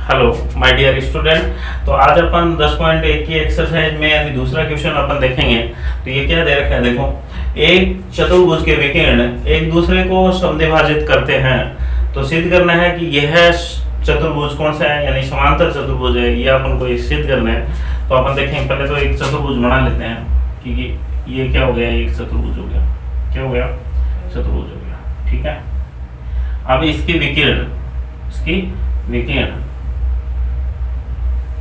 Hello my dear student. तो आज अपन 10.1 की एक्सरसाइज में यानी दूसरा क्वेश्चन अपन देखेंगे। तो ये क्या दे रखा है, देखो, एक चतुर्भुज के विकर्ण एक दूसरे को समद्विभाजित करते हैं। तो सिद्ध करना है कि यह चतुर्भुज कौन सा है, यानी समांतर चतुर्भुज है, ये अपन को सिद्ध करना है। तो अपन देखेंगे, पहले तो एक चतुर्भुज बना लेते हैं, क्योंकि ये क्या हो गया, एक चतुर्भुज हो गया। क्या हो गया? चतुर्भुज हो गया। ठीक है, अब इसकी विकर्ण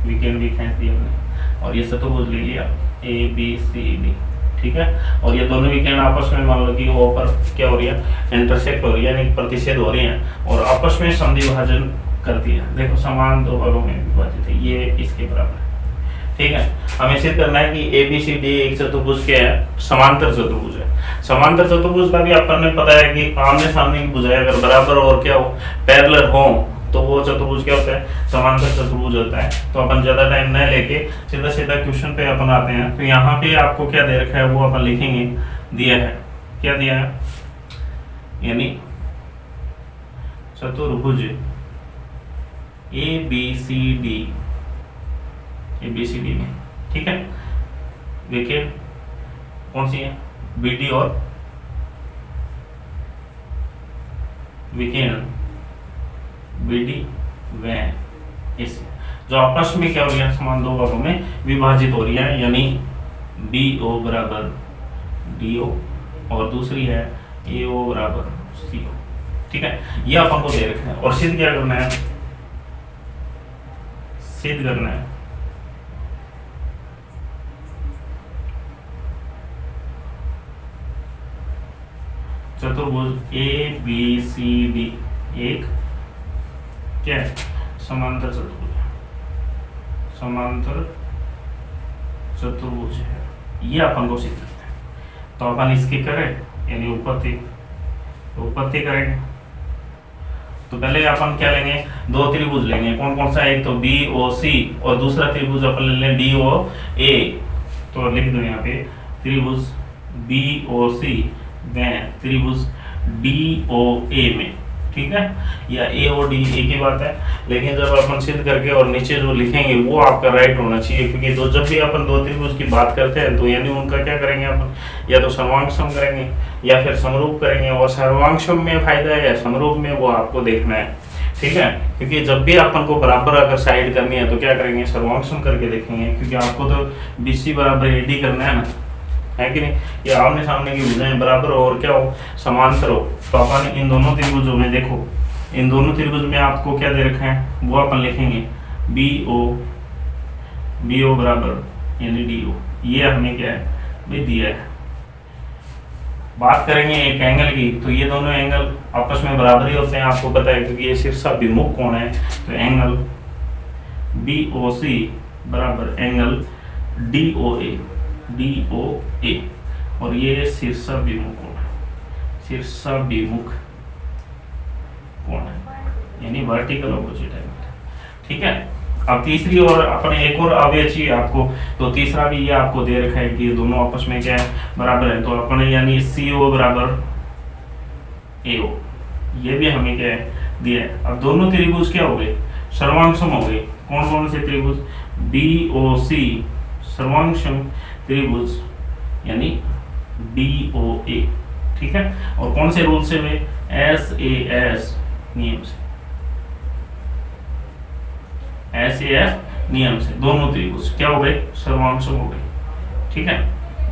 विकर्ण भी खींच दिया हमने और ये चतुर्भुज ले लिया ए बी सी डी। ठीक है, और ये दोनों विकर्ण आपस में मान लो कि वो पर क्या हो रही है, इंटरसेक्ट हो रही है, यानी प्रतिच्छेद हो रही है और आपस में समद्विभाजन करती है। देखो, समान दो भागों में विभाजित है, ये इसके बराबर है। ठीक है, हमें सिद्ध करना है कि ए बी सी डी एक चतुर्भुज के समांतर चतुर्भुज है। समांतर चतुर्भुज का भी अपन ने पता है कि आमने सामने की भुजाएं अगर बराबर और क्या हो, पैरेलल हो, तो वो चतुर्भुज क्या होता है, समांतर चतुर्भुज होता है। तो अपन ज्यादा टाइम न लेके सीधा सीधा क्वेश्चन पे अपन आते हैं। तो यहाँ पे आपको क्या दे रखा है वो अपन लिखेंगे। दिया है, क्या दिया है, यानी चतुर्भुज ए बी सी डी में, ठीक है, देखिए कौन सी है, बी डी और विकर्ण बीडी व इस जो आपस में क्या हो रही है, समान दो भागों में विभाजित हो रही है, यानी बी ओ बराबर डी ओ और दूसरी है ए ओ बराबर सी ओ। ठीक है, ये अपन को दे रखना है और सिद्ध क्या करना है, सिद्ध करना है चतुर्भुज ए बी सी डी एक क्या है, समांतर चतुर्भुज, समांतर चतुर्भुज है। ये अपन को सिद्ध करना है। तो अपन इसकी करें, यानी उत्पत्ति करेंगे। तो पहले अपन क्या लेंगे, दो त्रिभुज लेंगे। कौन कौन सा, एक तो बी ओ सी और दूसरा त्रिभुज अपन ले लें डी ओ ए। तो लिख दो यहाँ पे त्रिभुज बी ओ सी में त्रिभुज डी ओ ए में। ठीक है, या ए और डी एक ही बात है, लेकिन जब अपन सिद्ध करके और नीचे जो लिखेंगे वो आपका राइट होना चाहिए। क्योंकि तो जब भी अपन दो त्रिभुज की बात करते हैं तो यानी उनका क्या करेंगे अपन, या तो सर्वांगसम करेंगे या फिर समरूप करेंगे। और सर्वांगसम में फायदा है या समरूप में, वो आपको देखना है। ठीक है, क्योंकि जब भी अपन को बराबर अगर साइड करनी है तो क्या करेंगे, सर्वांगसम करके देखेंगे। क्योंकि आपको तो बी सी बराबर ए डी करना है ना, है कि नहीं। ये आमने सामने की भुजाएं बराबर हो और क्या हो, समांतर हो। तो अपन इन दोनों त्रिभुजों में देखो, इन दोनों त्रिभुज में आपको क्या दे रखा है वो अपन लिखेंगे बी ओ बराबर यानी डी ओ। ये हमें क्या है भी दिया है। बात करेंगे एक एंगल की, तो ये दोनों एंगल आपस में बराबर ही होते हैं, आपको पता है, क्योंकि ये शीर्षाभिमुख कोण है। तो एंगल बी ओ सी बराबर एंगल डी ओ ए और ये शीर्षाभिमुख कोण है, यानी वर्टिकल ऑपोजिट है। ठीक है, अब तीसरी और अपने एक और अवयव चाहिए आपको। तो तीसरा भी ये आपको दे रखा है कि ये दोनों आपस में क्या है, बराबर है। तो अपने यानी सी ओ बराबर ए ओ, ये भी हमें क्या है दिया है। अब दोनों त्रिभुज क्या हो गए, सर्वांगसम हो गए। कौन कौन से त्रिभुज, बी ओ सी सर्वांगसम त्रिभुज यानी डी ओ ए। ठीक है, और कौन से रूल से हुए, एस ए एस नियम से दोनों त्रिभुज क्या हो गए, सर्वांगसम हो गए। ठीक है,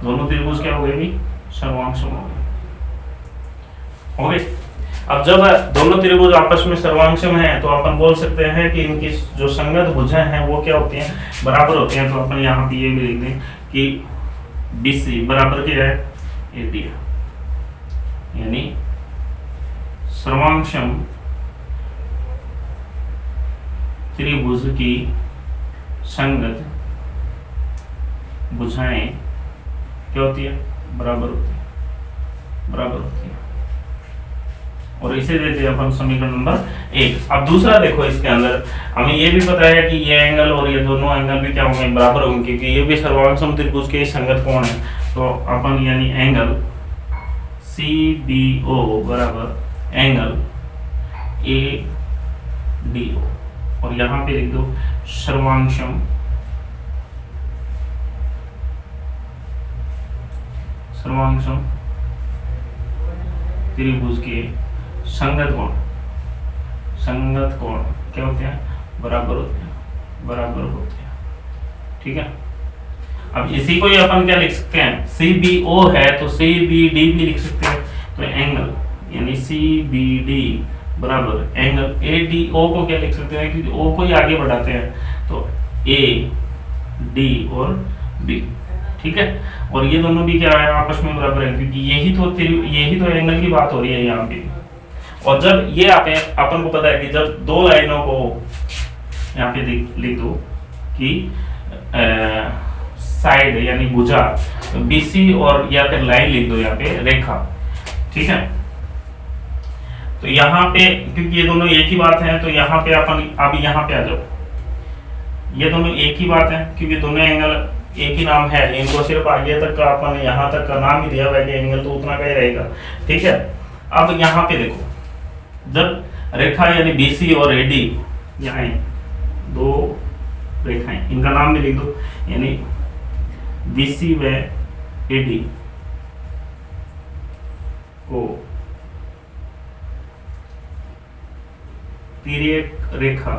दोनों त्रिभुज क्या हो गए भी, सर्वांगसम हो गए। अब जब दोनों त्रिभुज आपस में सर्वांगसम है तो अपन बोल सकते हैं कि इनकी जो संगत भुजाएं हैं वो क्या होती हैं, बराबर होती हैं। तो अपन यहाँ पे ये भी लिख दें कि बी सी बराबर क्या है, ए डी, यानी सर्वांगसम त्रिभुज की संगत भुजाएं क्या होती है, बराबर होती है। और इसे देते हैं अपन समीकरण नंबर 1। अब दूसरा देखो, इसके अंदर हमें ये भी पता है कि ये एंगल और ये दोनों एंगल भी क्या होंगे, बराबर होंगे, क्योंकि ये भी सर्वांगसम त्रिभुज के संगत कोण है। तो अपन यानी एंगल सी बी ओ बराबर एंगल ए डी ओ। और यहाँ पे लिख दो सर्वांशम सर्वांशम त्रिभुज के संगत कोण क्या होते हैं? बराबर होते हैं। ठीक है, अब इसी को ही अपन क्या लिख सकते हैं? CBO है तो CBD भी लिख सकते हैं। तो एंगल यानी CBD बराबर एंगल ADO को क्या लिख सकते हैं? क्योंकि O को ही आगे बढ़ाते हैं तो AD और B। ठीक है, और ये दोनों भी क्या है? आपस में बराबर है, क्योंकि यही तो एंगल की बात हो रही है यहाँ पे। और जब ये अपन को पता है कि जब दो लाइनों को यहाँ पे लिख दो कि साइड यानी भुजा BC और या फिर लाइन लिख दो यहाँ पे रेखा। ठीक है, तो यहाँ पे क्योंकि ये दोनों एक ही बात है तो यहाँ पे अपन अब यहाँ पे आ जाओ, ये दोनों एक ही बात है क्योंकि दोनों एंगल एक ही नाम है। इनको सिर्फ आगे तक का अपन यहाँ तक का नाम ही दिया हुआ है कि एंगल तो उतना का ही रहेगा। ठीक है, अब यहाँ पे देखो, जब रेखा यानी BC और AD यहाँ दो रेखाएं, इनका नाम भी लिख दो, यानी BC व AD को तिर्यक रेखा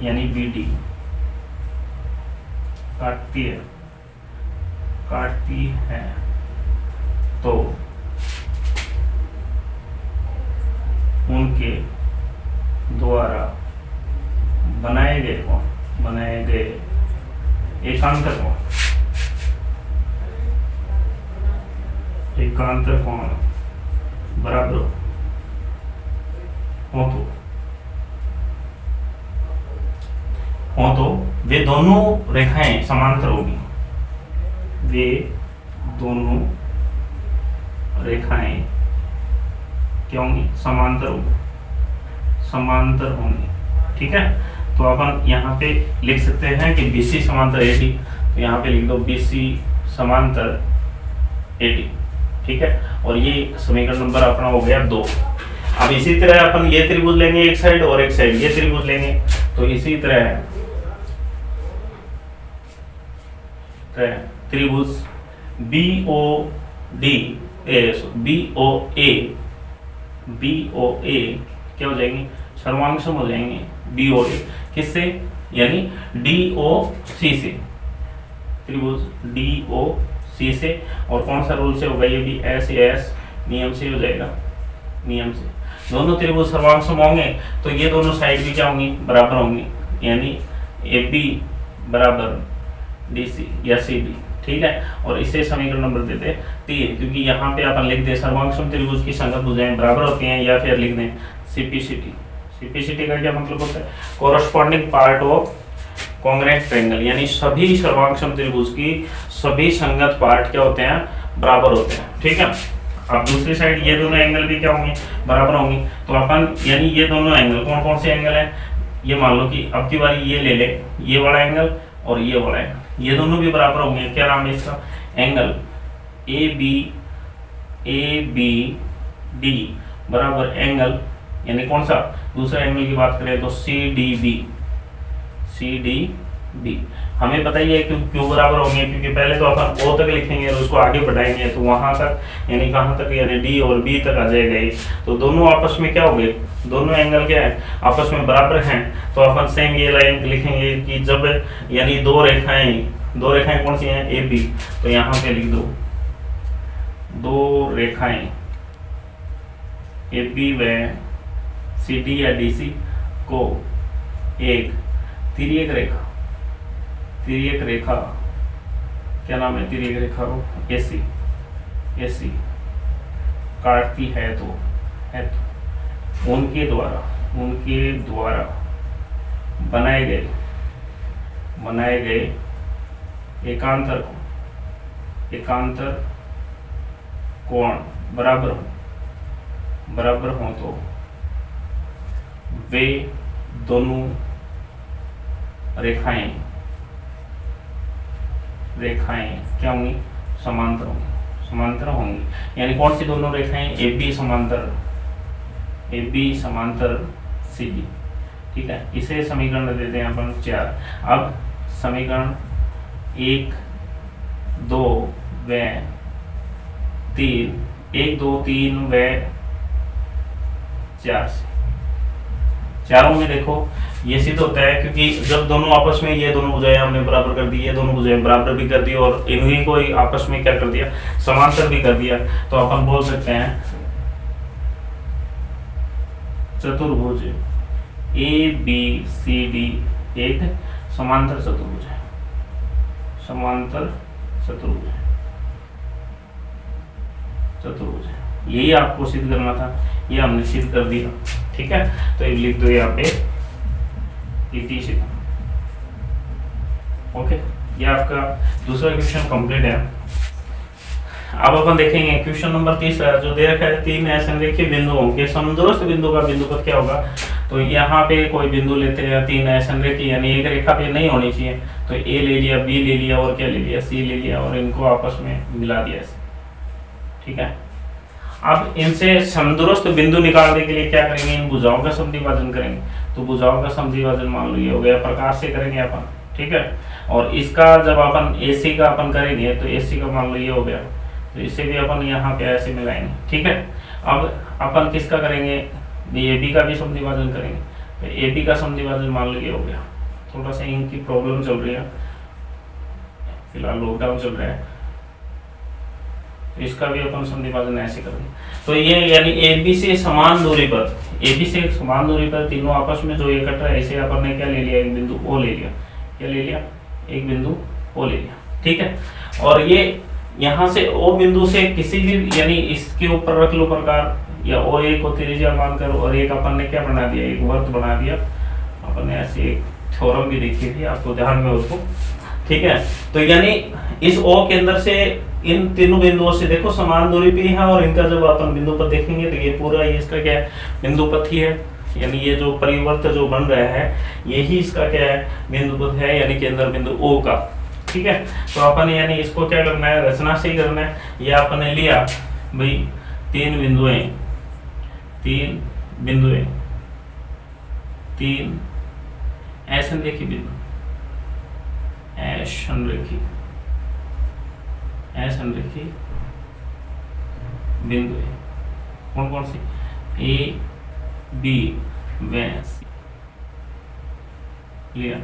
यानी BD काटती है तो उनके द्वारा बनाए गए एकांतर कोण बराबर हो तो वे दोनों रेखाएं समांतर होगी। वे दोनों रेखाएं क्या होंगी? समांतर होंगी। ठीक है, तो अपन यहाँ पे लिख सकते हैं कि BC समांतर AD, तो यहाँ पे लिख दो BC समांतर AD। ठीक है, और ये समीकरण नंबर अपना हो गया 2। अब इसी तरह अपन ये त्रिभुज लेंगे एक साइड और एक साइड ये त्रिभुज लेंगे, तो इसी तरह त्रिभुज BOA क्या हो जाएंगे? सर्वांशम हो जाएंगे BOA। किससे? यानी DOC से, त्रिभुज DOC से। और कौन सा रूल से होगा? ये भी SAS नियम से हो जाएगा, नियम से। दोनों त्रिभुज सर्वांशम होंगे तो ये दोनों साइड भी क्या होंगी? बराबर होंगी, यानी AB बराबर DC या CD। ठीक है, और इसे समीकरण नंबर देते 3, क्योंकि यहाँ पे अपन लिख दे सर्वांशम त्रिभुज की संगत भुजाएं बराबर होती हैं, या फिर लिख दें CPCT का क्या मतलब होता है? Corresponding part of congruent triangle, यानी सभी सर्वांशम त्रिभुज की सभी संगत पार्ट क्या होते हैं? बराबर होते हैं। ठीक है, अब दूसरी साइड ये दोनों एंगल भी क्या होंगे? बराबर होंगे। तो अपन यानी ये दोनों एंगल कौन कौन से एंगल हैं? ये मान लो कि अब की बारी ये ले ले, ये वाला एंगल और ये वाला एंगल, ये दोनों भी बराबर होंगे। क्या नाम है इसका? एंगल ABD बराबर एंगल यानी कौन सा? दूसरा एंगल की बात करें तो CDB। हमें पता ही है क्यों बराबर होंगे, क्योंकि पहले तो अपन O तक लिखेंगे और उसको आगे बढ़ाएंगे तो वहां तक यानी कहां तक? यानी D और B तक आ जाएगा ये। तो दोनों आपस में क्या हो गए? दोनों एंगल क्या है? आपस में बराबर हैं। तो अपन सेम ये लाइन लिखेंगे कि जब यानी दो रेखाएं कौन सी हैं? AB, तो यहाँ पे लिख दो दो रेखाएं AB व CD या DC को एक तिर्यक रेखा क्या नाम है? तिर्यक रेखा को AC काटती है तो उनके द्वारा बनाए गए एकांतर कोण बराबर हो तो वे दोनों रेखाएं क्या होंगी? समांतर होंगी। यानी कौन सी दोनों रेखाएं? AB समांतर CD ठीक है, इसे समीकरण देते हैं अपन 4। अब समीकरण 1 2 व 3, 1 2 3 व 4 से चारों में देखो ये सिद्ध होता है, क्योंकि जब दोनों आपस में, ये दोनों भुजाएं हमने बराबर कर दी, ये दोनों भुजाएं बराबर भी कर दी और इन्हीं को आपस में क्या कर दिया, समांतर भी कर दिया, तो अपन बोल सकते हैं चतुर्भुज ए बी सी डी एक समांतर चतुर्भुज है, समांतर चतुर्भुज है, चतुर्भुज है। यही आपको सिद्ध करना था, ये हमने सिद्ध कर दिया। ठीक है, तो ये लिख दो यहाँ पे इति सिद्ध। ओके, ये आपका दूसरा क्वेश्चन कंप्लीट है। अब अपन देखेंगे क्वेश्चन नंबर 3 जो दे रखा है, 3 असंरेखीय बिंदुओं के समदूरस्थ बिंदु का बिंदुपथ क्या होगा। तो यहाँ पे कोई बिंदु लेते हैं 3 असंरेखीय, यानी एक रेखा पे नहीं होनी चाहिए, तो ए ले लिया, बी ले लिया और क्या ले लिया, सी ले लिया और इनको आपस में मिला दिया ऐसे। ठीक है, अब इनसे समदूरस्थ बिंदु निकालने के लिए क्या करेंगे, इन भुजाओं का समद्विभाजन करेंगे। तो भुजाओं का समद्विभाजन मान लो ये हो गया, प्रकार से करेंगे अपन। ठीक है, और इसका जब अपन AC का अपन करेंगे तो AC का मान लो ये हो गया, तो इसे भी अपन यहाँ पे ऐसे मिलाएंगे। ठीक है, अब अपन किसका करेंगे, AB का भी समद्विभाजन करेंगे, तो AB का समद्विभाजन मान लो ये हो गया। थोड़ा सा इनकी प्रॉब्लम चल रही है, फिलहाल लॉकडाउन चल रहा है, तो इसका भी अपन समद्विभाजन ऐसे करेंगे। तो ये यानी AB से समान दूरी पर, AB से समान दूरी पर तीनों आपस में जो ये कट रहा है, इसे अपन ने क्या ले लिया, एक बिंदु O ले लिया। क्या ले लिया, एक बिंदु O ले लिया। ठीक है, और ये यहाँ से O बिंदु से किसी भी, यानी इसके ऊपर रख लो प्रकार, या OA को त्रिज्या मानकर, और एक अपन ने क्या बना दिया, एक वर्त बना दिया। अपन ने ऐसे एक थ्योरम भी देखी थी, आपको ध्यान में हो तो। ठीक है, तो यानी इस O के अंदर से इन तीनों बिंदुओं से देखो समान दूरी पे है, और इनका जब अपन बिंदु पथ देखेंगे तो ये पूरा ये इसका क्या है, बिंदु पथ ही है। यानी ये जो परिवर्त जो बन रहा है, यही इसका क्या है, बिंदु पथ है, यानी केंद्र बिंदु O का। ठीक है, तो अपन यानी इसको क्या करना है, रचना से ही करना है। ये अपन ने लिया भाई 3 बिंदुएं, 3 बिंदुएं, 3 असंरेखी बिंदु, असंरेखी बिंदु है। कौन कौन सी, A B व C लिया,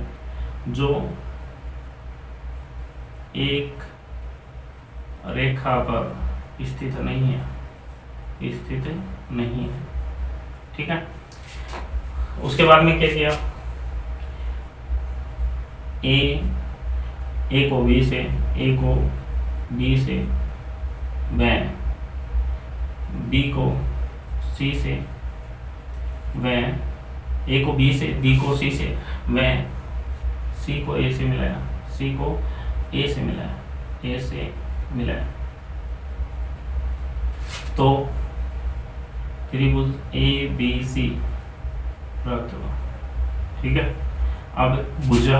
जो एक रेखा पर स्थित नहीं है, स्थित नहीं है। ठीक है, उसके बाद में क्या किया, A को B से, A को B से, व B को C से, व A को B से, B को C से, व C को A से मिलाया, C को A से मिलाया, A से मिलाया, तो त्रिभुज ABC प्राप्त हुआ। ठीक है, अब भुजा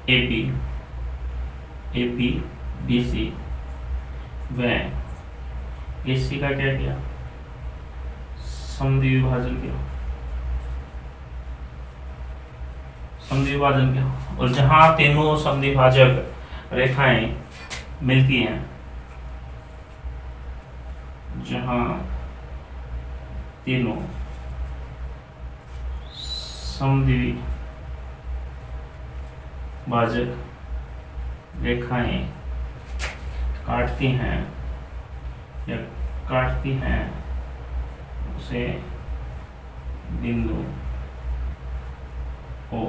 AB BC व AC का क्या किया, समद्विभाजन किया, समद्विभाजन किया। और जहां तीनों समद्विभाजक रेखाएं मिलती हैं, जहां तीनों समद्विभाजक रेखाएं काटती हैं या काटती हैं, उसे बिंदु O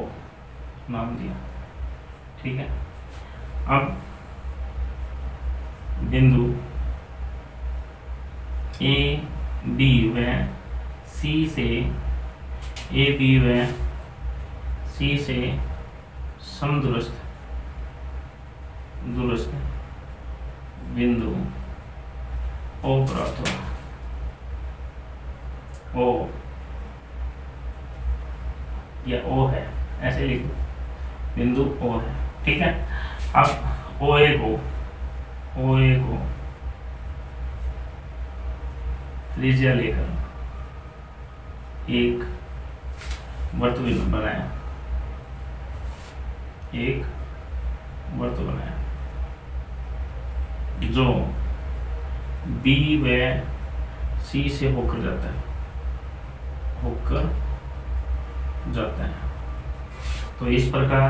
नाम दिया। ठीक है, अब बिंदु A B व C से, A B व C से समदूरस्थ बिंदु O प्राप्त हुआ। O या O है, ऐसे लिख दो, बिंदु O है। ठीक है, अब OA को त्रिज्या लेकर एक वृत्त बनाया, एक वृत्त बनाया जो बी व सी से होकर जाता है, होकर जाता है। तो इस प्रकार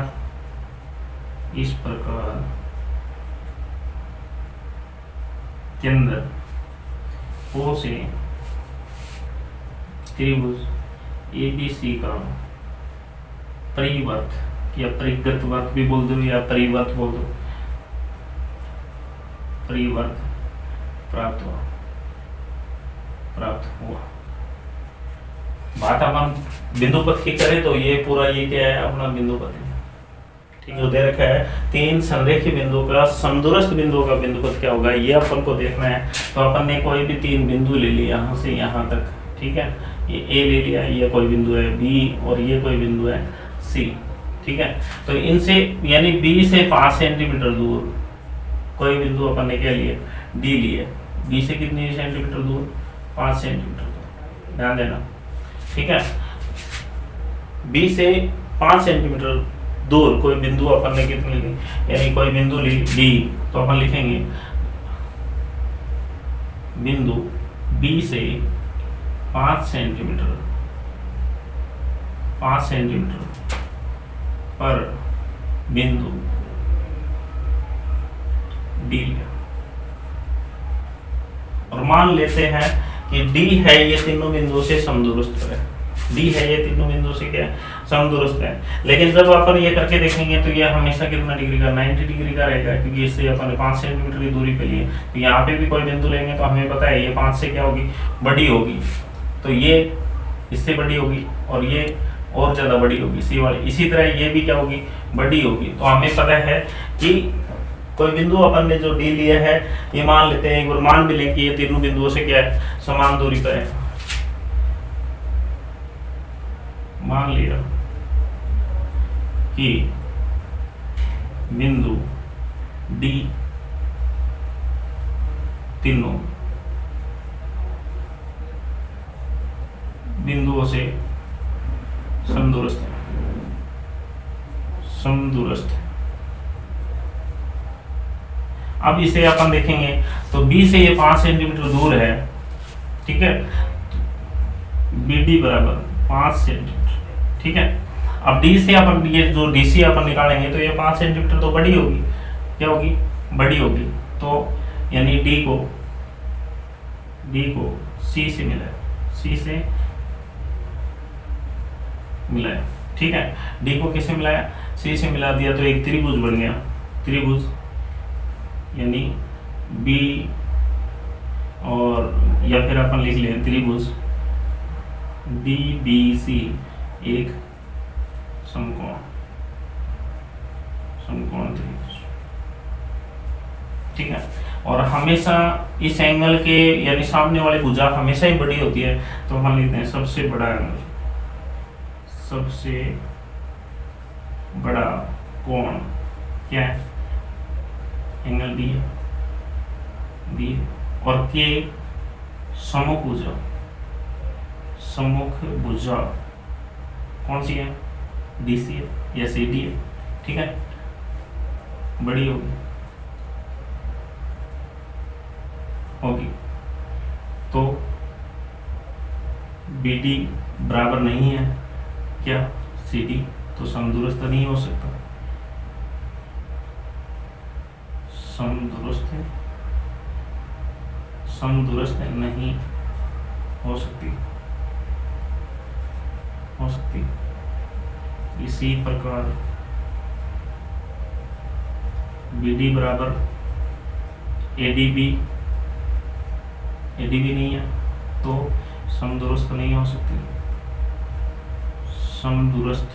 केंद्र O से त्रिभुज ABC का परिवर्त या परिगत वर्त भी बोल दो या परिवर्त बोल दो, परिवर्त प्राप्त हुआ। बात अपन बिंदु पथ की करें तो ये पूरा ये क्या है अपना बिंदु पथ है, ठीक है। जो दे रखा है 3 संरेखीय बिंदु का समदूरस्थ बिंदु का बिंदु पथ क्या होगा ये अपन को देखना है। तो अपन ने कोई भी 3 बिंदु ले लिया यहाँ से यहाँ तक, ठीक है। ये A ले लिया, ये कोई बिंदु है B और ये कोई बिंदु है C, ठीक है। तो इनसे यानी B से 5 सेंटीमीटर दूर कोई बिंदु अपन ने क्या लिए D लिए, B से कितनी सेंटीमीटर दूर 5 सेंटीमीटर दूर, ध्यान देना, ठीक है। B से 5 सेंटीमीटर दूर कोई बिंदु अपन ने कितनी ली, यानी कोई बिंदु ली D, तो अपन लिखेंगे बिंदु B से 5 सेंटीमीटर पर बिंदु D लिया और मान लेते हैं कि D है ये तीनों बिंदुओं से समदूरस्थ है, D है ये तीनों बिंदुओं से क्या समदूरस्थ है। लेकिन जब अपन ये करके देखेंगे तो ये हमेशा कितना डिग्री का 90 डिग्री का रहेगा, क्योंकि इससे अपन 5 सेंटीमीटर की दूरी पे लिए। तो यहाँ पे भी कोई बिंदु लेंगे तो हमें पता है ये 5 से क्या होगी बड़ी होगी, तो ये इससे बड़ी होगी और ये और ज़्यादा बड़ी होगी सी वाली। इसी तरह ये भी क्या होगी बड़ी होगी। तो हमें पता है कि कोई बिंदु अपन ने जो डी लिया है ये मान लेते हैं, एक बार मान भी लें कि ये तीनों बिंदुओं से क्या है समान दूरी पर है। मान लिया कि बिंदु डी तीनों बिंदुओं से समदूरस्थ है। अब इसे अपन देखेंगे तो B से ये 5 सेंटीमीटर दूर है, ठीक है। BD बराबर 5 सेंटीमीटर, ठीक है। अब D से अपन ये जो DC अपन निकालेंगे तो ये 5 सेंटीमीटर तो बड़ी होगी, क्या होगी बड़ी होगी। तो यानी D को C से मिलाया, ठीक है। D को किससे मिलाया C से मिला दिया तो एक त्रिभुज बन गया, त्रिभुज यानी B और या फिर अपन लिख लें त्रिभुज DBC एक समकोण त्रिभुज, ठीक है। और हमेशा इस एंगल के यानी सामने वाली भुजा हमेशा ही बड़ी होती है, तो हम लिखते हैं सबसे बड़ा एंगल, सबसे बड़ा कोण क्या है एंगल डी है। और के सम्मुख भुजा कौन सी है DC है या CD है, ठीक है, बड़ी होगी। तो BD बराबर नहीं है क्या CD, तो समदूरस्थ नहीं हो सकता, समदूरस्थ नहीं हो सकती। इसी प्रकार BD बराबर ADB नहीं है तो समदूरस्थ नहीं हो सकती, समदूरस्थ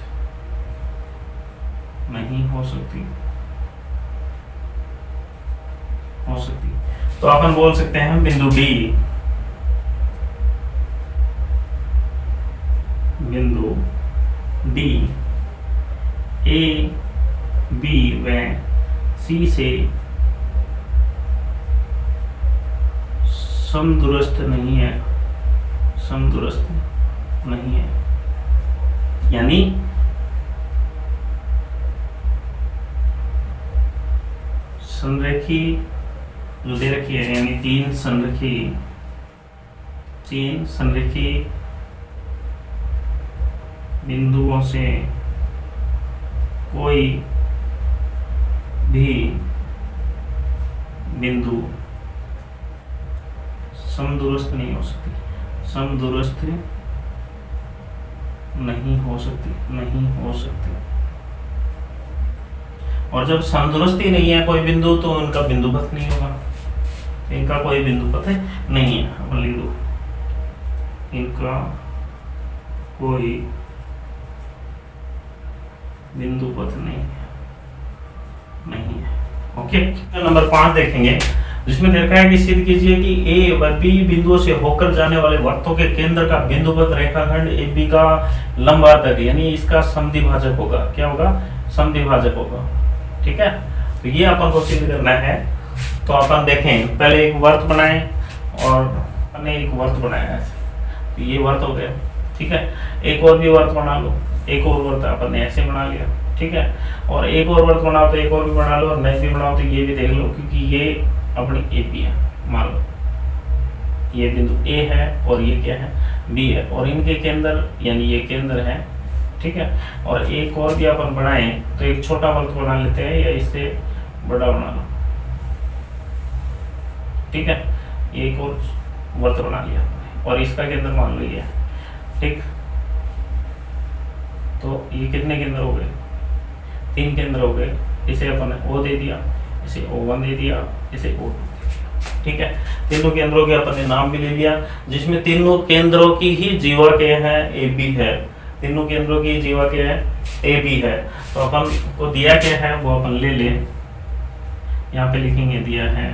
नहीं हो सकती। तो अपन बोल सकते हैं बिंदु D A B व C से समदूरस्थ नहीं है, समदूरस्थ नहीं है। यानी संरेखी जो दे रखी है, यानी तीन संरेखी बिंदुओं से कोई भी बिंदु समदूरस्थ नहीं हो सकती, समदूरस्थ नहीं हो सकती। और जब समदूरस्थ ही नहीं है कोई बिंदु, तो उनका बिंदु पथ नहीं होगा, इनका कोई बिंदु पथ नहीं है। अपन लिख दो, इनका कोई बिंदु पथ नहीं है। ओके, नंबर 5 देखेंगे, जिसमें देखा है कि सिद्ध कीजिए कि ए व बी बिंदुओं से होकर जाने वाले वृत्तों के केंद्र का बिंदुपथ रेखाखंड ए बी का लंबार्धक, यानी इसका समद्विभाजक होगा। क्या होगा? समद्विभाजक होगा। ठीक है, तो ये अपन को सिद्ध करना है। तो अपन देखें, पहले एक वर्त बनाए और हमने एक वर्त बनाया है, तो ये वर्त हो गया। ठीक है, एक और भी वर्त बना लो, एक और वर्त अपन ने ऐसे बना लिया। ठीक है, और एक और वर्त बनाओ तो एक और भी बना लो, और नहीं भी बनाओ तो ये भी देख लो, क्योंकि ये अपनी ए पी है। मान लो ये बिंदु ए है और ये क्या है? बी है, और इनके केंद्र यानी ये केंद्र है। ठीक है, और एक और भी अपन बनाए तो एक छोटा वर्त बना लेते हैं, या इससे बड़ा बना लो। ठीक है, एक और वर्त बना लिया और इसका केंद्र मान लो ये। ठीक, तो ये कितने केंद्र हो गए? 3 केंद्र हो गए। इसे अपन ने O दे दिया, इसे O1 दे दिया, इसे O2 दे दिया। ठीक है, तीनों केंद्रों के अपन ने नाम भी ले लिया, जिसमें तीनों केंद्रों की ही जीवा क्या है? AB है। तीनों केंद्रों की जीवा क्या है? AB है। तो अपन को दिया क्या है वो अपन ले ले, यहाँ पे लिखेंगे दिया है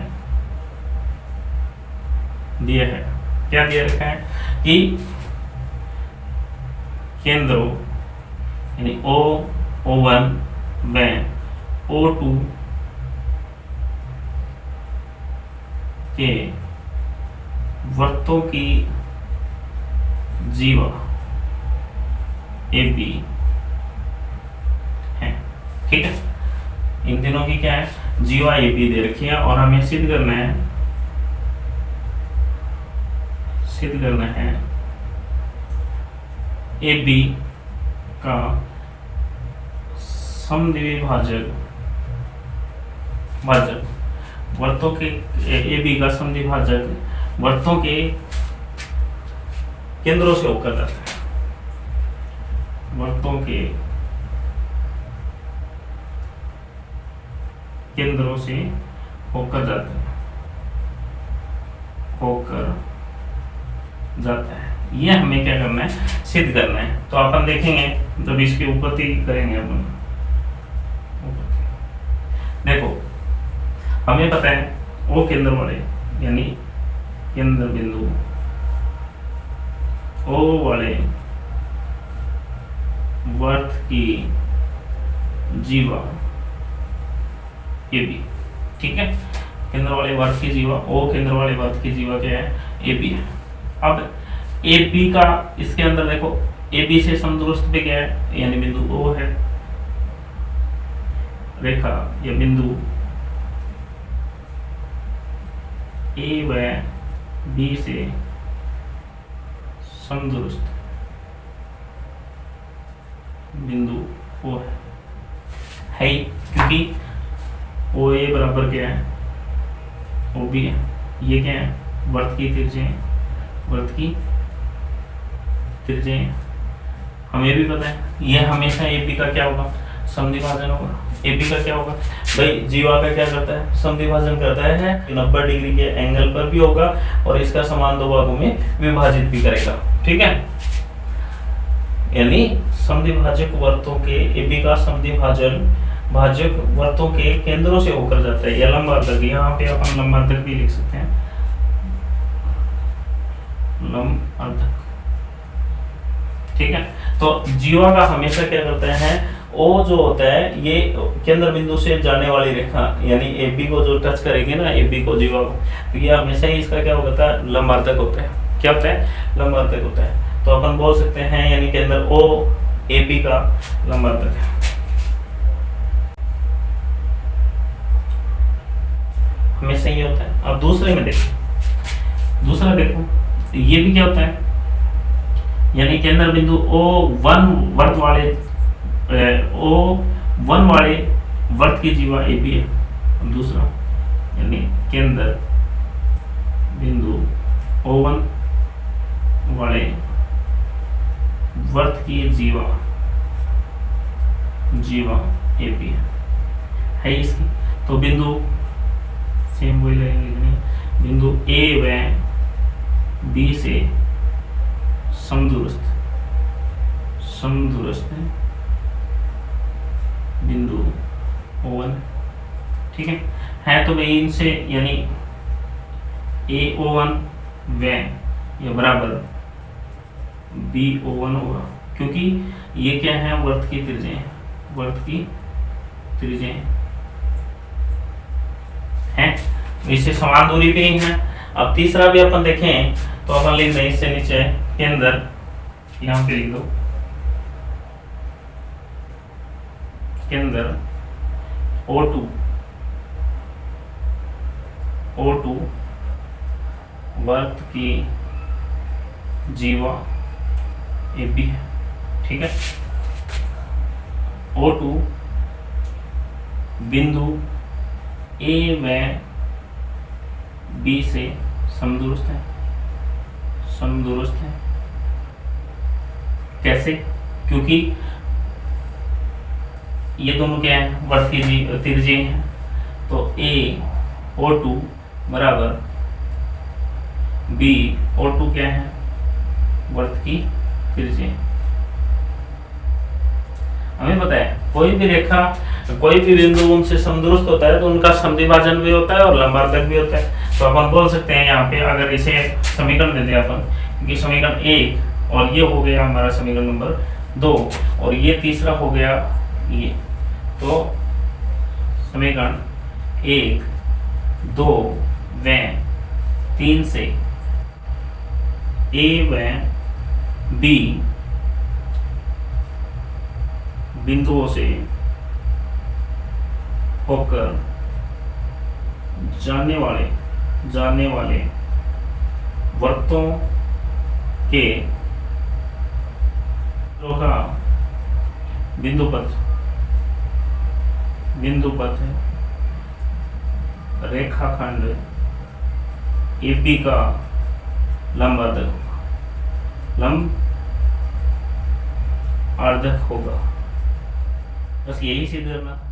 क्या दिया रखा है कि केंद्रों यानी O1 व O2 के वृत्तों की जीवा AB है। ठीक है, इन तीनों की क्या है? जीवा AB दे रखी है, और हमें सिद्ध करना है AB का समद्विभाजक वृत्तों के AB का समद्विभाजक वृत्तों के केंद्रों से होकर जाता है। वृत्तों के केंद्रों से होकर जाता है। ये हमें क्या करना है? सिद्ध करना है। तो अपन देखेंगे जब इसकी उपपत्ति करेंगे अपन। देखो, हमें पता है वो केंद्र वाले यानी केंद्र बिंदु O वाले वर्त की जीवा AB। ठीक है, केंद्र वाले वर्त की जीवा O, केंद्र वाले वर्त की जीवा क्या है? AB है। अब AB का इसके अंदर देखो, AB से समदूरस्थ पे क्या है? यानी बिंदु O है। रेखा या बिंदु A व B से समदूरस्थ बिंदु O है ही, क्योंकि OA बराबर क्या है? OB है। ये क्या है? वर्त की त्रिज्या। हमें भी पता है ये हमेशा AB का क्या होगा? समद्विभाजन होगा। AB का क्या होगा भाई? जीवा का क्या करता है? समद्विभाजन करता है। 90 डिग्री के एंगल पर भी होगा और इसका समान 2 भागों में विभाजित भी करेगा। ठीक है, यानी समद्विभाजक वर्तों के AB का भाजक वर्तों के केंद्रों से होकर जाता है। या लंबार्धक, यहाँ पे अपन लंबार्धक भी लिख सकते हैं, लंबार्धक। ठीक है, तो जीवा का हमेशा क्या करते हैं? O जो होता है ये केंद्र बिंदु से जाने वाली रेखा यानी AB को जो टच करेगी ना, AB को जीवा को, तो ये हमेशा ही इसका क्या होता है? लंबार्धक होता है। क्या होता है? लंबार्धक होता है। तो अपन बोल सकते हैं यानी के अंदर ओ ए पी का लंबार्धक है। हमेशा ये होता है। अब दूसरे में देखो, दूसरा देखो, ये भी क्या होता है, यानी के अंदर बिंदु O1 वर्त वाले O1 वाले वर्त की जीवा ए पी है। अब दूसरा यानी के अंदर बिंदु O1 वाले वर्त की जीवा ए पी है इसकी। तो बिंदु सेम वही लगेंगे, बिंदु ए व बी से समदूरस्थ बिंदु O1, ठीक है तो भाई इनसे यानी AO1 व या बराबर BO1 होगा, क्योंकि ये क्या है, वर्त की त्रिज्याएं हैं, इससे समान दूरी पे ही है। अब तीसरा भी अपन देखें तो अपन लिख दें इससे नीचे के अंदर, यहाँ पे लिख दो के अंदर O2 वर्त की जीवा AB है, ठीक है। O2 बिंदु A व B से समदूरस्थ है। कैसे? क्योंकि ये दोनों क्या है, वर्त की त्रिज्याएं हैं। तो AO2 बराबर BO2 क्या है, वर्त की त्रिज्याएं। हमें पता है कोई भी रेखा, कोई भी बिंदु उनसे समदूरस्थ होता है तो उनका समद्विभाजन भी होता है और लंबार्धक भी होता है। तो अपन बोल सकते हैं यहाँ पे, अगर इसे समीकरण देते हैं अपन, क्योंकि समीकरण 1 और ये हो गया हमारा समीकरण नंबर 2 और ये तीसरा हो गया ये, तो समीकरण 1, 2 व 3 से A व B बिंदुओं से होकर जाने वाले वृत्तों के का बिंदुपथ रेखाखंड AB का लंबार्धक होगा। बस यही सिद्ध करना था।